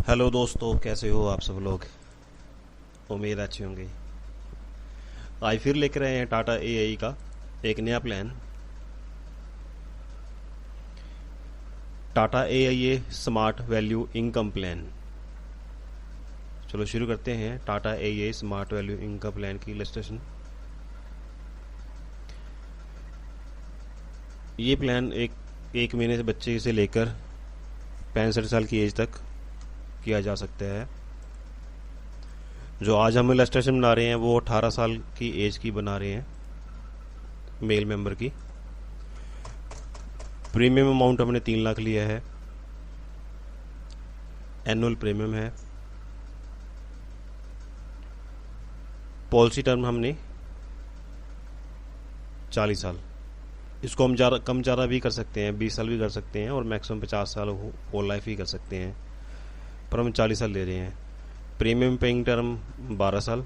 Hello दोस्तों, कैसे हो आप सब लोग। उम्मीद अच्छे होंगे। आज फिर लेकर आए हैं टाटा एआई का एक नया plan. Tata AI smart value income plan. चलो शुरू करते हैं Tata AI smart value income plan की इलस्ट्रेशन। ये प्लान एक महीने से बच्चे से लेकर 65 साल की एज तक किया जा सकता है। जो आज हम इलस्ट्रेशन बना रहे हैं वो 18 साल की एज की बना रहे हैं, मेल मेंबर की। प्रीमियम अमाउंट हमने 3 लाख लिया है। एनुअल प्रीमियम है। पॉलिसी टर्म हमने 40 साल। इसको हम कम ज़्यादा भी कर सकते हैं, 20 साल भी कर सकते हैं और मैक्सिमम 50 साल होल लाइफ ही कर सकते हैं, पर हम 40 साल ले रहे हैं। प्रीमियम पेइंग टर्म 12 साल।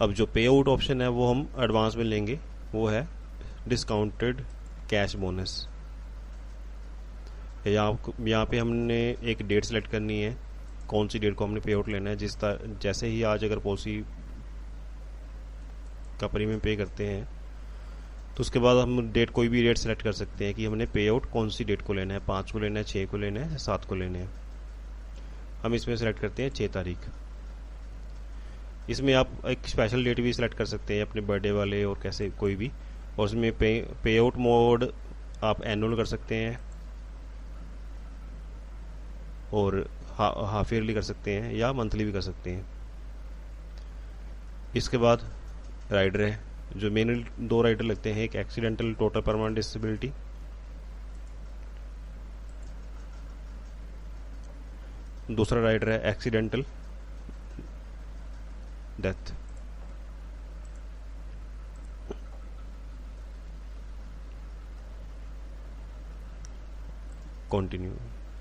अब जो पे आउट ऑप्शन है वो हम एडवांस में लेंगे, वो है डिस्काउंटेड कैश बोनस। यहाँ पे हमने एक डेट सेलेक्ट करनी है, कौन सी डेट को हमने पे आउट लेना है। जैसे ही आज अगर पॉलिसी का प्रीमियम पे करते हैं तो उसके बाद हम डेट, कोई भी डेट सेलेक्ट कर सकते हैं कि हमने पे आउट कौन सी डेट को लेना है, 5 को लेना है, 6 को लेना है या 7 को लेना है। हम इसमें सेलेक्ट करते हैं 6 तारीख। इसमें आप एक स्पेशल डेट भी सिलेक्ट कर सकते हैं, अपने बर्थडे वाले और कैसे कोई भी। और उसमें पे आउट मोड आप एनुअल कर सकते हैं और हाफ ईयरली कर सकते हैं या मंथली भी कर सकते हैं। इसके बाद राइडर है, जो मेन 2 राइडर लगते हैं, एक एक्सीडेंटल टोटल परमानेंट डिसेबिलिटी, दूसरा राइडर है एक्सीडेंटल डेथ। कंटिन्यू।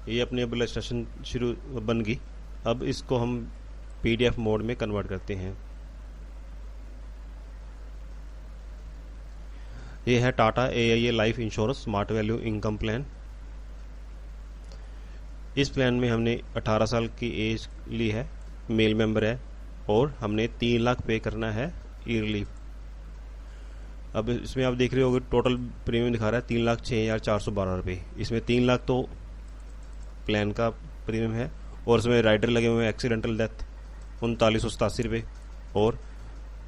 ये अपनी अब इलस्ट्रेशन शुरू बन गई। अब इसको हम पीडीएफ मोड में कन्वर्ट करते हैं। ये है Tata AI life insurance smart value income plan. इस प्लान में हमने 18 साल की एज ली है, मेल मेंबर है और हमने 3 लाख पे करना है ईयरली। अब इसमें आप देख रहे होगे टोटल प्रीमियम दिखा रहा है 3,06,412 रुपये। इसमें 3 लाख तो प्लान का प्रीमियम है और इसमें राइडर लगे हुए हैं एक्सीडेंटल डेथ 3987 रुपये और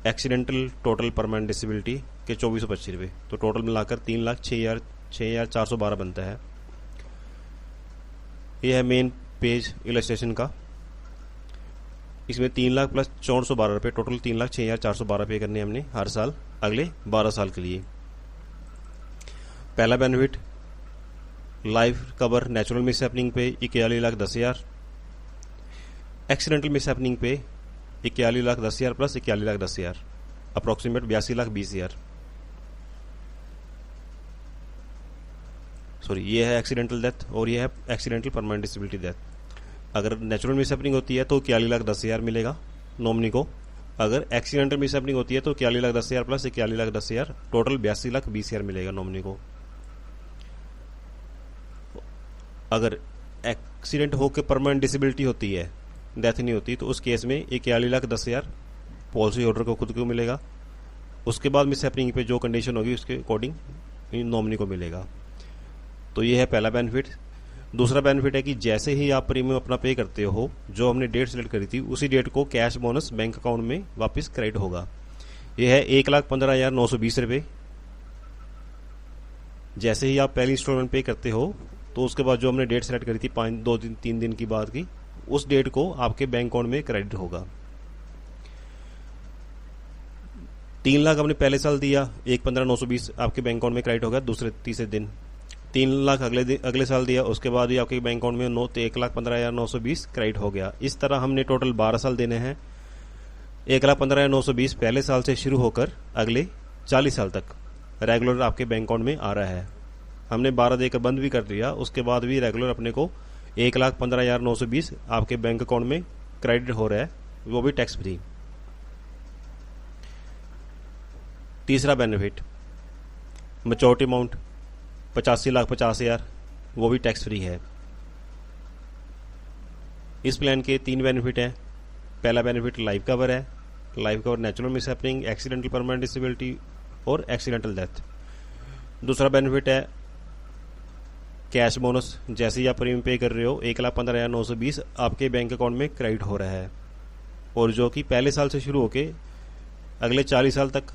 एक्सीडेंटल टोटल परमानेंट डिसेबिलिटी के 2425 रुपये। तो टोटल मिलाकर 3,06,412 बनता है। यह है मेन पेज इलस्ट्रेशन का। इसमें 3 लाख प्लस 412 रुपये, टोटल 3,06,412 पे करने हमने हर साल अगले 12 साल के लिए। पहला benefit life cover natural miss happening पे 41,10,000, एक्सीडेंटल मिस हैपनिंग पे 41,10,000 प्लस 41,10,000, अप्रोक्सीमेट 82,20,000। सॉरी, ये है एक्सीडेंटल डेथ और ये है एक्सीडेंटल परमानेंट डिसेबिलिटी डेथ। अगर नेचुरल मिस हैपनिंग होती है तो 41,10,000 मिलेगा नॉमिनी को। अगर एक्सीडेंटल मिस हैपनिंग होती है तो 41,10,000 प्लस 41,10,000, टोटल 82,20,000 मिलेगा नॉमिनी को। अगर एक्सीडेंट होकर परमानेंट डिसेबिलिटी होती है, डेथ नहीं होती, तो उस केस में 41,10,000 पॉलिसी होल्डर को खुद को मिलेगा। उसके बाद मिस हैपनिंग पे जो कंडीशन होगी उसके अकॉर्डिंग नॉमिनी को मिलेगा। तो ये है पहला बेनिफिट। दूसरा बेनिफिट है कि जैसे ही आप प्रीमियम अपना पे करते हो, जो हमने डेट सेलेक्ट करी थी उसी डेट को कैश बोनस बैंक अकाउंट में वापस क्रेडिट होगा। यह है 1,15,920 रुपये। जैसे ही आप पहली इंस्टॉलमेंट पे करते हो तो उसके बाद जो हमने डेट सेलेक्ट करी थी 2-3 दिन की बाद की, उस डेट को आपके बैंक अकाउंट में क्रेडिट होगा। 3 लाख हमने पहले साल दिया, 1,15,920 आपके बैंक अकाउंट में क्रेडिट होगा दूसरे तीसरे दिन। 3 लाख अगले साल दिया, उसके बाद भी आपके बैंक अकाउंट में 1,15,920 क्रेडिट हो गया। इस तरह हमने टोटल 12 साल देने हैं। 1,15,920 पहले साल से शुरू होकर अगले 40 साल तक रेगुलर आपके बैंक अकाउंट में आ रहा है। हमने 12 देकर बंद भी कर दिया, उसके बाद भी रेगुलर अपने को 1,15,920 आपके बैंक अकाउंट में क्रेडिट हो रहा है, वो भी टैक्स फ्री। तीसरा बेनिफिट मैच्योरिटी अमाउंट 85,50,000 वो भी टैक्स फ्री है। इस प्लान के 3 बेनिफिट हैं। पहला बेनिफिट लाइफ कवर है। Life cover natural mishappening, accidental permanent disability और एक्सीडेंटल डेथ। दूसरा बेनिफिट है कैश बोनस। जैसे ही आप प्रीमियम पे कर रहे हो 1,15,920 आपके बैंक अकाउंट में क्रेडिट हो रहा है, और जो कि पहले साल से शुरू होके अगले 40 साल तक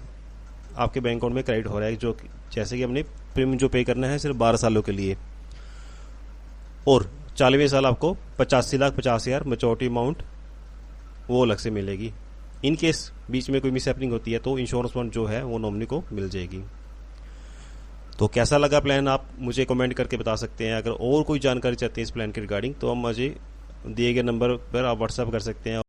आपके बैंक अकाउंट में क्रेडिट हो रहा है, जो जैसे कि हमने प्रीमियम जो पे करना है सिर्फ 12 सालों के लिए। और 40वें साल आपको 85,50,000 मैच्योरिटी अमाउंट वो अलग से मिलेगी। इन केस बीच में कोई मिस हैपनिंग होती है तो इंश्योरेंस फंड जो है वो नॉमिनी को मिल जाएगी। तो कैसा लगा प्लान आप मुझे कमेंट करके बता सकते हैं। अगर और कोई जानकारी चाहते हैं इस प्लान के रिगार्डिंग तो हम मुझे दिए गए नंबर पर आप व्हाट्सएप कर सकते हैं।